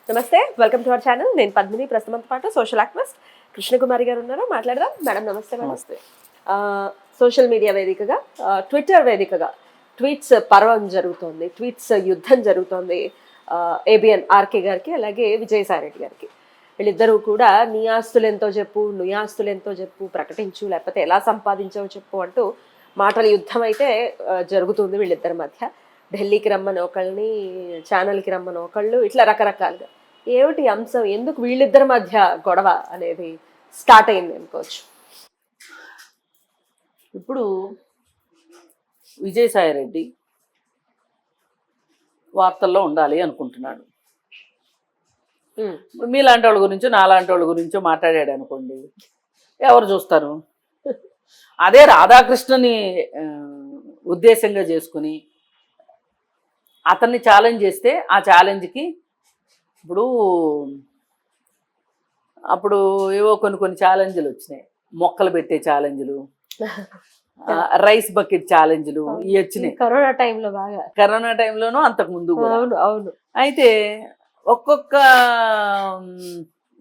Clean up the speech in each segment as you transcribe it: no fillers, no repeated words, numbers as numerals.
నమస్తే, welcome to our channel. నేను పద్మిని. ప్రస్తుతంతో పాటు సోషల్ యాక్టివిస్ట్ కృష్ణకుమారి గారు ఉన్నారు. మాట్లాడదాం. మేడం నమస్తే. నమస్తే. సోషల్ మీడియా వేదికగా, ట్విట్టర్ వేదికగా ట్వీట్స్ పర్వం జరుగుతోంది, ట్వీట్స్ యుద్ధం జరుగుతోంది. ఏబిఎన్ ఆర్కే గారికి, అలాగే విజయసాయి రెడ్డి గారికి. వీళ్ళిద్దరూ కూడా నీ ఆస్తులు ఎంతో చెప్పు, నీ ఆస్తులు ఎంతో చెప్పు, ప్రకటించు, లేకపోతే ఎలా సంపాదించావో చెప్పు అంటూ మాటల యుద్ధం అయితే జరుగుతుంది వీళ్ళిద్దరి మధ్య. ఢిల్లీకి రమ్మని ఒకళ్ళని, ఛానల్కి రమ్మని ఒకళ్ళు, ఇట్లా రకరకాలుగా. ఏమిటి అంశం, ఎందుకు వీళ్ళిద్దరి మధ్య గొడవ అనేది స్టార్ట్ అయింది అనుకోవచ్చు? ఇప్పుడు విజయసాయి రెడ్డి వార్తల్లో ఉండాలి అనుకుంటున్నాడు. మీలాంటి వాళ్ళ గురించో నాలాంటి వాళ్ళ గురించో మాట్లాడాడు అనుకోండి, ఎవరు చూస్తారు? అదే రాధాకృష్ణని ఉద్దేశంగా చేసుకుని అతన్ని ఛాలెంజ్ చేస్తే, ఆ ఛాలెంజ్కి అప్పుడు ఏవో కొన్ని ఛాలెంజ్లు వచ్చినాయి. మొక్కలు పెట్టే ఛాలెంజ్లు, రైస్ బకెట్ ఛాలెంజ్లు ఇవి వచ్చినాయి కరోనా టైంలో. బాగా కరోనా టైంలోనూ అంతకు ముందు కూడా. అవును. అయితే ఒక్కొక్క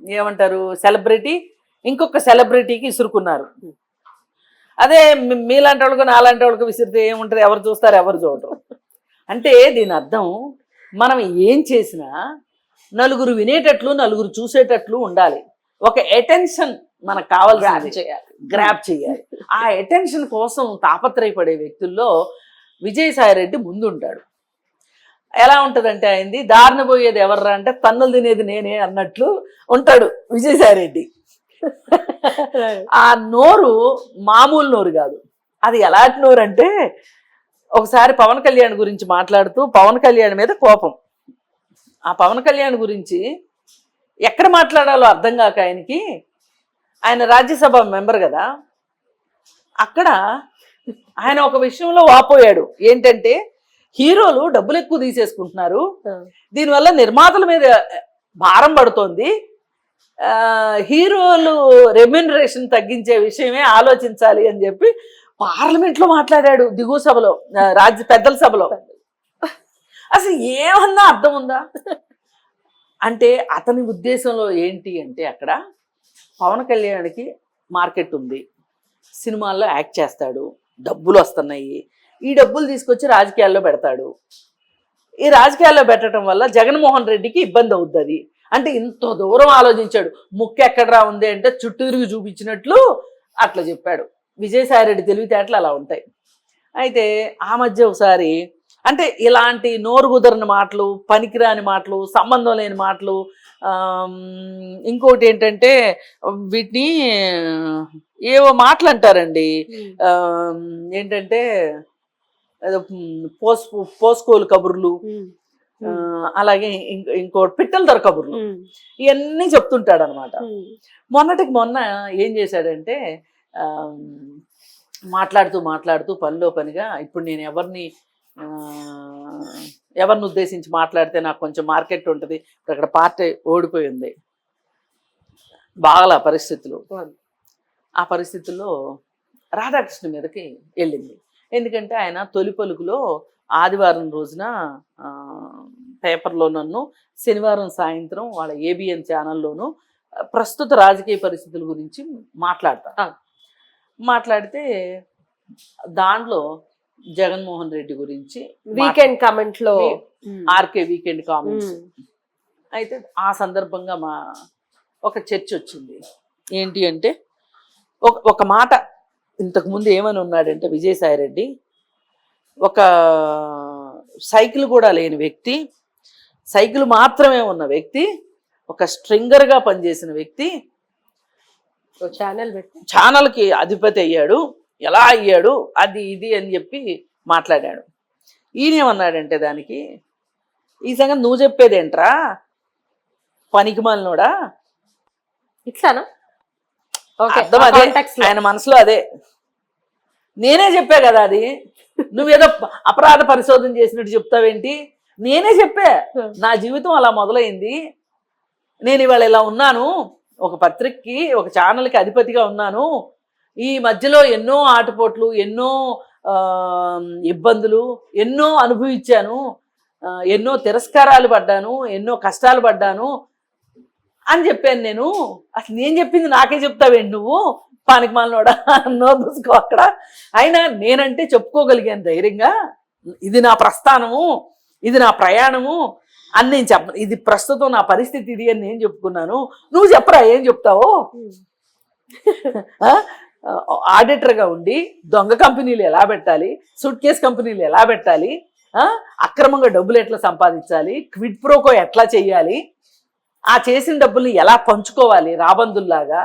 ఏమంటారు సెలబ్రిటీ ఇంకొక సెలబ్రిటీకి ఇసురుకున్నారు. అదే మీలాంటి వాళ్ళకు నాలాంటి వాళ్ళకు విసిరితే ఏముంటుంది? ఎవరు చూస్తారు? ఎవరు చూడరు. అంటే దీని అర్థం, మనం ఏం చేసినా నలుగురు వినేటట్లు, నలుగురు చూసేటట్లు ఉండాలి. ఒక అటెన్షన్ మనకు కావాల్సి గ్రాప్ చేయాలి. ఆ అటెన్షన్ కోసం తాపత్రయపడే వ్యక్తుల్లో విజయసాయి రెడ్డి ముందుంటాడు. ఎలా ఉంటుందంటే, ఆయనది దారిన పోయేది ఎవర్రా అంటే తన్నులు తినేది నేనే అన్నట్లు ఉంటాడు విజయసాయి రెడ్డి. ఆ నోరు మామూలు నోరు కాదు. అది ఎలాంటి నోరు అంటే, ఒకసారి పవన్ కళ్యాణ్ గురించి మాట్లాడుతూ పవన్ కళ్యాణ్ మీద కోపం. ఆ పవన్ కళ్యాణ్ గురించి ఎక్కడ మాట్లాడాలో అర్థం కాక ఆయనకి, ఆయన రాజ్యసభ మెంబర్ కదా, అక్కడ ఆయన ఒక విషయంలో వాపోయాడు. ఏంటంటే, హీరోలు డబ్బులు ఎక్కువ తీసేసుకుంటున్నారు, దీనివల్ల నిర్మాతల మీద భారం పడుతోంది, హీరోలు రెమ్యూనరేషన్ తగ్గించే విషయమే ఆలోచించాలి అని చెప్పి పార్లమెంట్లో మాట్లాడాడు, దిగువ సభలో, పెద్దల సభలో. అసలు ఏమన్నా అర్థం ఉందా? అంటే అతని ఉద్దేశంలో ఏంటి అంటే, అక్కడ పవన్ కళ్యాణ్కి మార్కెట్ ఉంది, సినిమాల్లో యాక్ట్ చేస్తాడు, డబ్బులు వస్తున్నాయి, ఈ డబ్బులు తీసుకొచ్చి రాజకీయాల్లో పెడతాడు. ఈ రాజకీయాల్లో పెట్టడం వల్ల జగన్మోహన్ రెడ్డికి ఇబ్బంది అవుతుంది అంటే ఇంత దూరం ఆలోచించాడు. ముక్కు ఎక్కడరా ఉంది అంటే చుట్టూ తిరిగి చూపించినట్లు అట్లా చెప్పాడు. విజయసాయి రెడ్డి తెలివితేటలు అలా ఉంటాయి. అయితే ఆ మధ్య ఒకసారి, అంటే ఇలాంటి నోరు కుదరని మాటలు, పనికిరాని మాటలు, సంబంధం లేని మాటలు, ఇంకోటి ఏంటంటే వీటిని ఏవో మాటలు అంటారండి, ఏంటంటే పోస్కోలు కబుర్లు, అలాగే ఇంకోటి పిట్టల ధర కబుర్లు, ఇవన్నీ చెప్తుంటాడు అనమాట. మొన్నటికి మొన్న ఏం చేశాడంటే, మాట్లాడుతూ పనిలో పనిగా, ఇప్పుడు నేను ఎవరిని ఉద్దేశించి మాట్లాడితే నాకు కొంచెం మార్కెట్ ఉంటుంది, అక్కడ పార్టీ ఓడిపోయింది, బాగా పరిస్థితులు. ఆ పరిస్థితుల్లో రాధాకృష్ణ మీదకి వెళ్ళింది. ఎందుకంటే ఆయన తొలి పలుకులో ఆదివారం రోజున పేపర్లో నన్ను, శనివారం సాయంత్రం వాళ్ళ ఏబిఎన్ ఛానల్లోనూ ప్రస్తుత రాజకీయ పరిస్థితుల గురించి మాట్లాడితే దాంట్లో జగన్మోహన్ రెడ్డి గురించి వీకెండ్ కామెంట్లో, ఆర్కే వీకెండ్ కామెంట్స్. అయితే ఆ సందర్భంగా ఒక చర్చ వచ్చింది. ఏంటి అంటే, ఒక మాట ఇంతకుముందు ఏమని ఉన్నాడంటే విజయసాయి రెడ్డి, ఒక సైకిల్ కూడా లేని వ్యక్తి, సైకిల్ మాత్రమే ఉన్న వ్యక్తి, ఒక స్ట్రింగర్గా పనిచేసిన వ్యక్తి ఛానల్కి అధిపతి అయ్యాడు, ఎలా అయ్యాడు, అది ఇది అని చెప్పి మాట్లాడాడు. ఈయనేమన్నాడంటే, దానికి ఈ సంగతి నువ్వు చెప్పేదేంట్రా పనికిమాలినోడా, ఇట్లానా? అర్థం అదే, ఆయన మనసులో అదే. నేనే చెప్పా కదా, అది నువ్వేదో అపరాధ పరిశోధన చేసినట్టు చెప్తావేంటి? నేనే చెప్పా, నా జీవితం అలా మొదలైంది, నేను ఇవాళ ఇలా ఉన్నాను, ఒక పత్రికకి, ఒక ఛానల్కి అధిపతిగా ఉన్నాను, ఈ మధ్యలో ఎన్నో ఆటపోట్లు, ఎన్నో ఇబ్బందులు, ఎన్నో అనుభవించాను, ఎన్నో తిరస్కారాలు పడ్డాను, ఎన్నో కష్టాలు పడ్డాను అని చెప్పాను నేను. అసలు నేను చెప్పింది నాకే చెప్తావేంటి నువ్వు, పానికి మాలనోడా, నోరు మూసుకో అక్కడ. అయినా నేనంటే చెప్పుకోగలిగాను ధైర్యంగా, ఇది నా ప్రస్థానము, ఇది నా ప్రయాణము అని నేను ఇది ప్రస్తుతం నా పరిస్థితి ఇది అని నేను చెప్పుకున్నాను. నువ్వు చెప్పరా ఏం చెప్తావో. ఆడిటర్గా ఉండి దొంగ కంపెనీలు ఎలా పెట్టాలి, సూట్ కేస్ కంపెనీలు ఎలా పెట్టాలి, అక్రమంగా డబ్బులు ఎట్లా సంపాదించాలి, క్విడ్ ప్రోకో ఎట్లా చెయ్యాలి, ఆ చేసిన డబ్బుల్ని ఎలా పంచుకోవాలి రాబందుల్లాగా,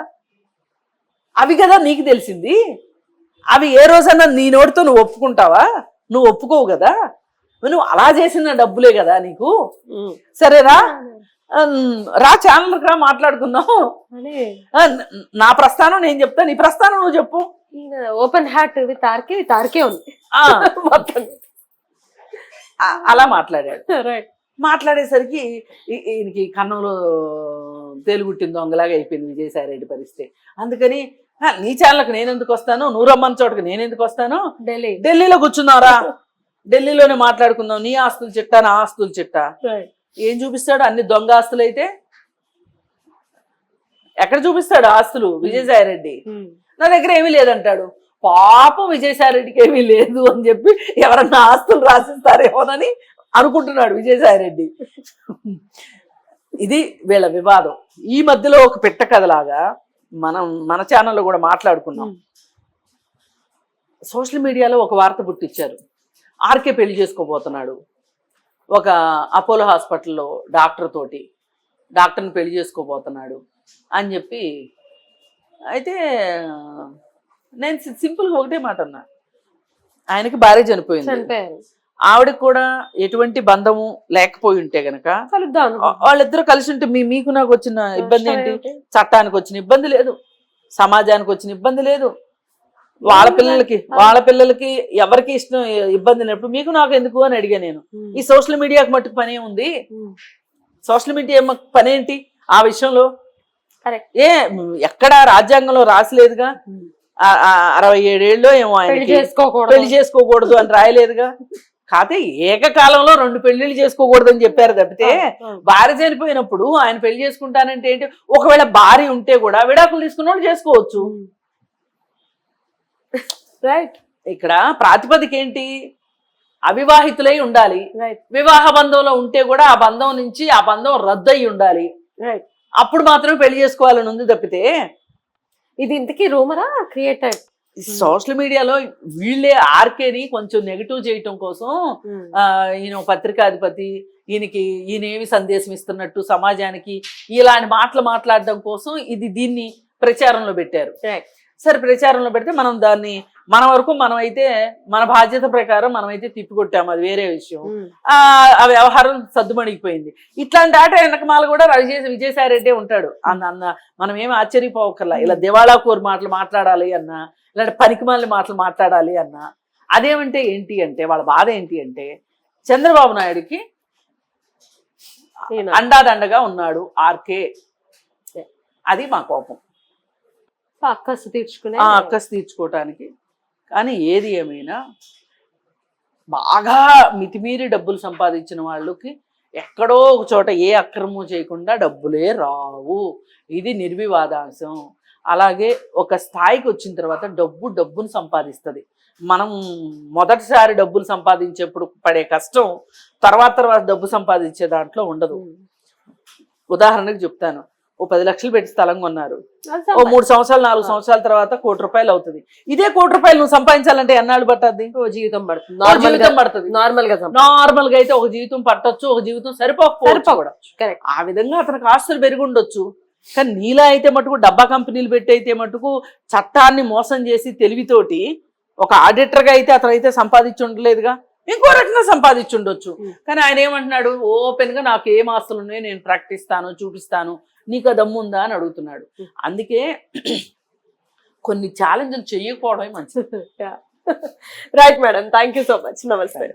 అవి కదా నీకు తెలిసింది. అవి ఏ రోజన్నా నీ నోటితో నువ్వు ఒప్పుకుంటావా? నువ్వు ఒప్పుకోవు కదా. నువ్వు అలా చేసిన డబ్బులే కదా నీకు. సరేరా, రా ఛానల్ రా మాట్లాడుకుందాం. నా ప్రస్థానం నేను చెప్తా, నీ ప్రస్థానం నువ్వు చెప్పు. ఓపెన్ హార్ట్ విత్ ఆర్కే ఉంది. అలా మాట్లాడాడు. మాట్లాడేసరికి ఈయనకి కన్నంలో తేలుగుట్టిన దొంగలాగా అయిపోయింది విజయసాయి రెడ్డి పరిస్థితి. అందుకని నీ ఛానల్కి నేను ఎందుకు వస్తాను, నువ్వు రమ్మని చోటకి నేను ఎందుకు వస్తాను, ఢిల్లీలో కూర్చున్నారా, ఢిల్లీలోనే మాట్లాడుకుందాం, నీ ఆస్తులు చిట్టా నా ఆస్తులు చిట్టా. ఏం చూపిస్తాడు? అన్ని దొంగ ఆస్తులు అయితే ఎక్కడ చూపిస్తాడు ఆస్తులు విజయసాయి రెడ్డి? నా దగ్గర ఏమీ లేదంటాడు. పాపం విజయసాయి రెడ్డికి ఏమీ లేదు అని చెప్పి ఎవరన్నా ఆస్తులు రాసిస్తారేమోనని అనుకుంటున్నాడు విజయసాయి రెడ్డి. ఇది వీళ్ళ వివాదం. ఈ మధ్యలో ఒక పిట్ట కథలాగా మన ఛానల్లో కూడా మాట్లాడుకున్నాం. సోషల్ మీడియాలో ఒక వార్త పుట్టించారు, ఆర్కే పెళ్లి చేసుకోబోతున్నాడు ఒక అపోలో హాస్పిటల్లో డాక్టర్ని పెళ్లి చేసుకోబోతున్నాడు అని చెప్పి. అయితే నేను సింపుల్గా ఒకటే మాట అన్నా, ఆయనకి భార్య చనిపోయింది, ఆవిడకి కూడా ఎటువంటి బంధము లేకపోయి ఉంటే గనక వాళ్ళిద్దరూ కలిసి ఉంటే మీకు నాకు వచ్చిన ఇబ్బంది ఏంటి? చట్టానికి వచ్చిన ఇబ్బంది లేదు, సమాజానికి వచ్చిన ఇబ్బంది లేదు, వాళ్ళ పిల్లలకి ఎవరికి ఇష్టం ఇబ్బంది లేనప్పుడు మీకు నాకు ఎందుకు అని అడిగా నేను. ఈ సోషల్ మీడియాకి మట్టుకు పనే ఉంది, సోషల్ మీడియా పని ఏంటి ఆ విషయంలో? ఎక్కడ రాజ్యాంగంలో రాసలేదుగా, 67 ఏళ్ళలో ఏమో ఆయనకి పెళ్లి చేసుకోకూడదు అని రాయలేదుగా. కాకపోతే ఏకకాలంలో 2 పెళ్లిళ్ళు చేసుకోకూడదు అని చెప్పారు తప్పితే భార్య చనిపోయినప్పుడు ఆయన పెళ్లి చేసుకుంటానంటే ఏంటి? ఒకవేళ భార్య ఉంటే కూడా విడాకులు తీసుకున్న వాళ్ళు చేసుకోవచ్చు. రైట్. ఇక్కడ ప్రాతిపదిక ఏంటి? అవివాహితులై ఉండాలి, వివాహ బంధంలో ఉంటే కూడా ఆ బంధం నుంచి ఆ బంధం రద్దు అయి ఉండాలి, అప్పుడు మాత్రమే పెళ్లి చేసుకోవాలని ఉంది తప్పితే. ఇది ఇంతకీ రూమరా క్రియేటెడ్? సోషల్ మీడియాలో వీళ్ళే ఆర్కేని కొంచెం నెగిటివ్ చేయటం కోసం, ఈయన పత్రికాధిపతి, ఈయనేమి సందేశం ఇస్తున్నట్టు సమాజానికి ఇలాంటి మాటలు మాట్లాడడం కోసం దీన్ని ప్రచారంలో పెట్టారు. సరే, ప్రచారంలో పెడితే మనం దాన్ని మన వరకు మనమైతే మన బాధ్యత ప్రకారం మనమైతే తిప్పికొట్టాము, అది వేరే విషయం. ఆ వ్యవహారం సద్దుమణిగిపోయింది. ఇట్లాంటి ఆట వెనకమాల కూడా విజయసాయి రెడ్డి ఉంటాడు అన్న మనం ఏమి ఆశ్చర్యపోకర్లా. ఇలా దివాళా కోరు మాటలు మాట్లాడాలి అన్నా, ఇలాంటి పనికిమాలిన మాటలు మాట్లాడాలి అన్నా, అదేమంటే ఏంటి అంటే వాళ్ళ బాధ ఏంటి అంటే చంద్రబాబు నాయుడుకి అండాదండగా ఉన్నాడు ఆర్కే, అది మా కోపం. అక్కసు తీర్చుకోవటానికి. కానీ ఏది ఏమైనా బాగా మితిమీరి డబ్బులు సంపాదించిన వాళ్ళకి ఎక్కడో ఒక చోట ఏ అక్రమం చేయకుండా డబ్బులే రావు, ఇది నిర్వివాదాంశం. అలాగే ఒక స్థాయికి వచ్చిన తర్వాత డబ్బును సంపాదిస్తుంది. మనం మొదటిసారి డబ్బులు సంపాదించేప్పుడు పడే కష్టం తర్వాత డబ్బు సంపాదించే దాంట్లో ఉండదు. ఉదాహరణకు చెప్తాను, ఓ 10 లక్షలు పెట్టి స్థలం కొన్నారు, ఓ 3 సంవత్సరాలు 4 సంవత్సరాల తర్వాత ₹1 కోటి అవుతుంది. ఇదే ₹1 కోటి నువ్వు సంపాదించాలంటే ఎన్నాళ్ళు పట్టద్ది? జీవితం పడుతుంది. నార్మల్ గా అయితే ఒక జీవితం పట్టొచ్చు, ఒక జీవితం సరిపోకపోవచ్చు. ఆ విధంగా అతనికి ఆస్తులు పెరిగి ఉండొచ్చు. కానీ నీలా అయితే మటుకు డబ్బా కంపెనీలు పెట్టి అయితే మటుకు చట్టాన్ని మోసం చేసి తెలివితోటి ఒక ఆడిటర్గా అయితే అతనైతే సంపాదించి ఉండలేదుగా, ఇంకో రకంగా సంపాదించుండొచ్చు. కానీ ఆయన ఏమంటున్నాడు? ఓపెన్ గా నాకు ఏం ఆస్తులు ఉన్నాయో నేను ప్రకటిస్తాను, చూపిస్తాను, నీకు దమ్ము ఉందా అని అడుగుతున్నాడు. అందుకే కొన్ని ఛాలెంజ్లు చెయ్యకపోవడమే మంచిది. Right madam, thank you so much. నమస్తే.